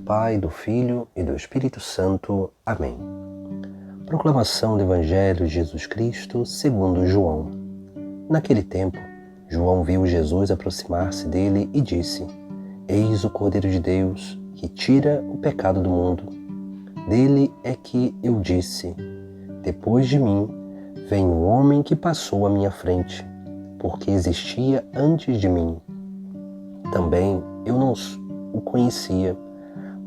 Pai, do Filho e do Espírito Santo. Amém. Proclamação do Evangelho de Jesus Cristo segundo João. Naquele tempo, João viu Jesus aproximar-se dele e disse: Eis o Cordeiro de Deus, que tira o pecado do mundo. Dele é que eu disse: Depois de mim, vem um homem que passou à minha frente, porque existia antes de mim. Também eu não o conhecia,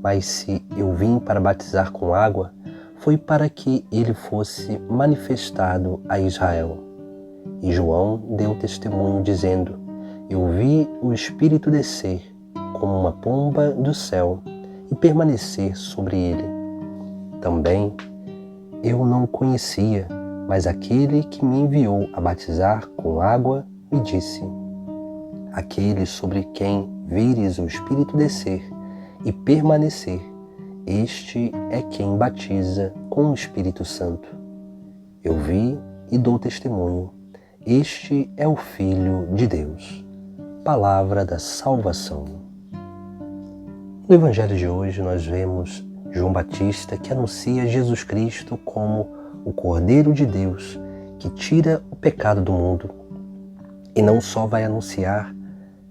mas se eu vim para batizar com água, foi para que ele fosse manifestado a Israel. E João deu testemunho dizendo: Eu vi o Espírito descer como uma pomba do céu e permanecer sobre ele. Também eu não o conhecia, mas aquele que me enviou a batizar com água me disse: Aquele sobre quem vires o Espírito descer e permanecer, este é quem batiza com o Espírito Santo. Eu vi e dou testemunho: este é o Filho de Deus. Palavra da salvação. No Evangelho de hoje nós vemos João Batista que anuncia Jesus Cristo como o Cordeiro de Deus que tira o pecado do mundo. E não só vai anunciar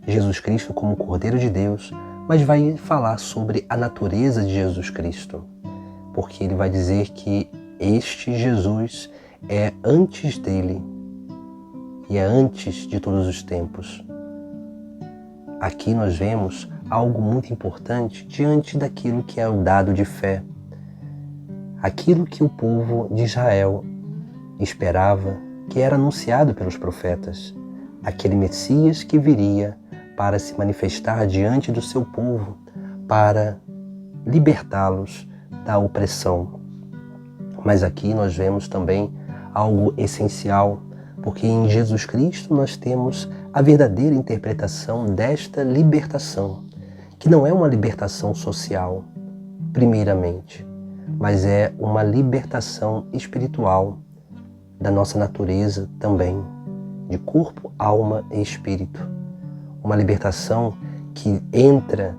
Jesus Cristo como o Cordeiro de Deus, mas vai falar sobre a natureza de Jesus Cristo. Porque ele vai dizer que este Jesus é antes dele e é antes de todos os tempos. Aqui nós vemos algo muito importante diante daquilo que é o dado de fé. Aquilo que o povo de Israel esperava, que era anunciado pelos profetas. Aquele Messias que viria para se manifestar diante do seu povo, para libertá-los da opressão. Mas aqui nós vemos também algo essencial, porque em Jesus Cristo nós temos a verdadeira interpretação desta libertação, que não é uma libertação social, primeiramente, mas é uma libertação espiritual da nossa natureza também, de corpo, alma e espírito. Uma libertação que entra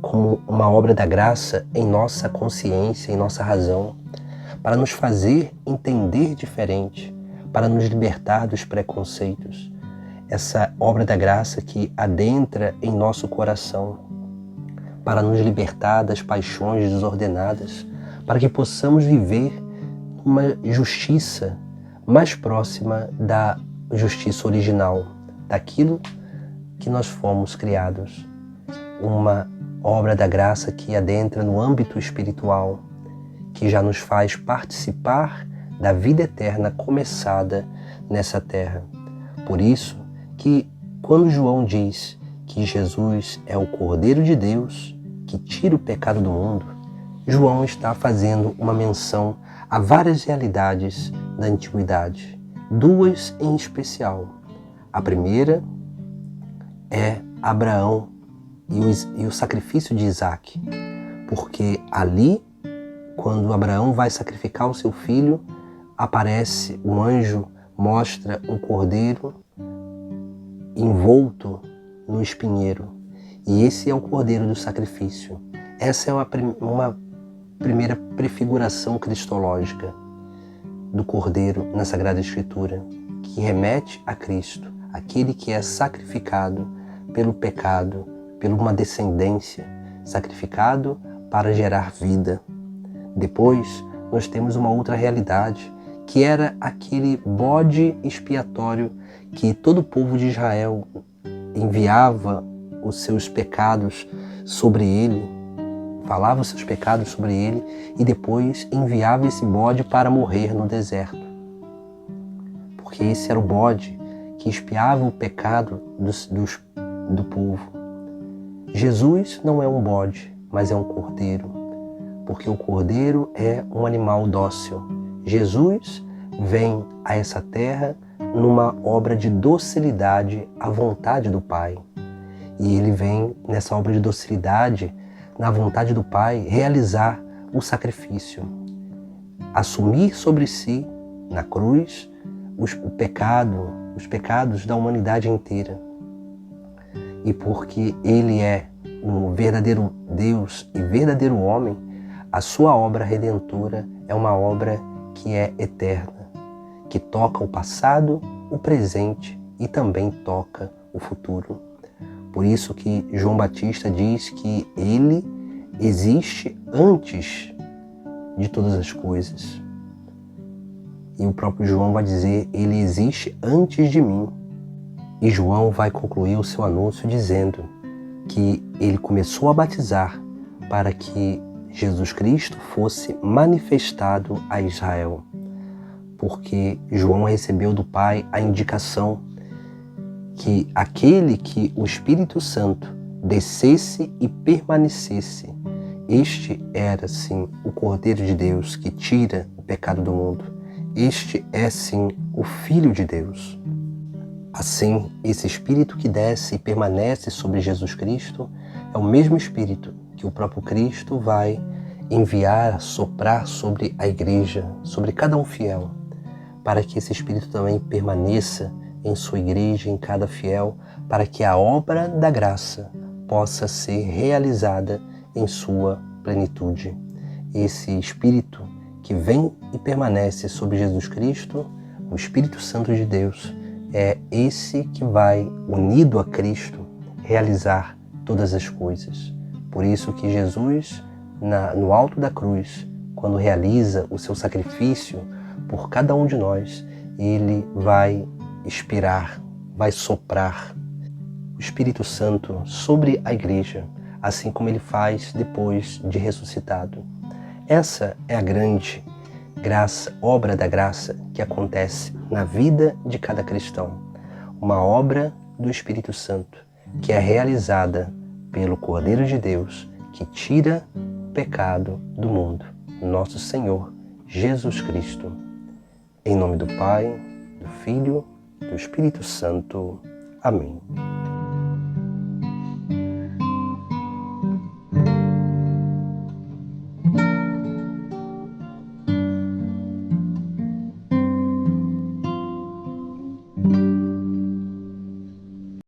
como uma obra da graça em nossa consciência, em nossa razão, para nos fazer entender diferente, para nos libertar dos preconceitos. Essa obra da graça que adentra em nosso coração, para nos libertar das paixões desordenadas, para que possamos viver uma justiça mais próxima da justiça original, daquilo que nós fomos criados. Uma obra da graça que adentra no âmbito espiritual, que já nos faz participar da vida eterna começada nessa terra. Por isso que quando João diz que Jesus é o Cordeiro de Deus que tira o pecado do mundo, João está fazendo uma menção a várias realidades da antiguidade, duas em especial. A primeira é Abraão e o sacrifício de Isaac, porque ali, quando Abraão vai sacrificar o seu filho, aparece um anjo, mostra um cordeiro envolto no espinheiro, e esse é o cordeiro do sacrifício. Essa é uma primeira prefiguração cristológica do cordeiro na Sagrada Escritura, que remete a Cristo, aquele que é sacrificado pelo pecado, por uma descendência, sacrificado para gerar vida. Depois, nós temos uma outra realidade, que era aquele bode expiatório que todo o povo de Israel enviava os seus pecados sobre ele, falava os seus pecados sobre ele e depois enviava esse bode para morrer no deserto. Porque esse era o bode que expiava o pecado do povo. Jesus não é um bode, mas é um cordeiro, porque o cordeiro é um animal dócil. Jesus vem a essa terra numa obra de docilidade à vontade do Pai. E ele vem nessa obra de docilidade, na vontade do Pai, realizar o sacrifício. Assumir sobre si, na cruz, os pecados da humanidade inteira. E porque ele é um verdadeiro Deus e verdadeiro homem, a sua obra redentora é uma obra que é eterna, que toca o passado, o presente e também toca o futuro. Por isso que João Batista diz que ele existe antes de todas as coisas. E o próprio João vai dizer, ele existe antes de mim. E João vai concluir o seu anúncio dizendo que ele começou a batizar para que Jesus Cristo fosse manifestado a Israel. Porque João recebeu do Pai a indicação que aquele que o Espírito Santo descesse e permanecesse, este era sim o Cordeiro de Deus que tira o pecado do mundo. Este é sim o Filho de Deus. Assim, esse Espírito que desce e permanece sobre Jesus Cristo é o mesmo Espírito que o próprio Cristo vai enviar, soprar sobre a igreja, sobre cada um fiel, para que esse Espírito também permaneça em sua igreja, em cada fiel, para que a obra da graça possa ser realizada em sua plenitude. Esse Espírito que vem e permanece sobre Jesus Cristo, o Espírito Santo de Deus, é esse que vai, unido a Cristo, realizar todas as coisas. Por isso que Jesus, no alto da cruz, quando realiza o seu sacrifício por cada um de nós, ele vai expirar, vai soprar o Espírito Santo sobre a igreja, assim como ele faz depois de ressuscitado. Essa é a grande graça, obra da graça que acontece na vida de cada cristão. Uma obra do Espírito Santo que é realizada pelo Cordeiro de Deus que tira o pecado do mundo, nosso Senhor Jesus Cristo. Em nome do Pai, do Filho e do Espírito Santo. Amém.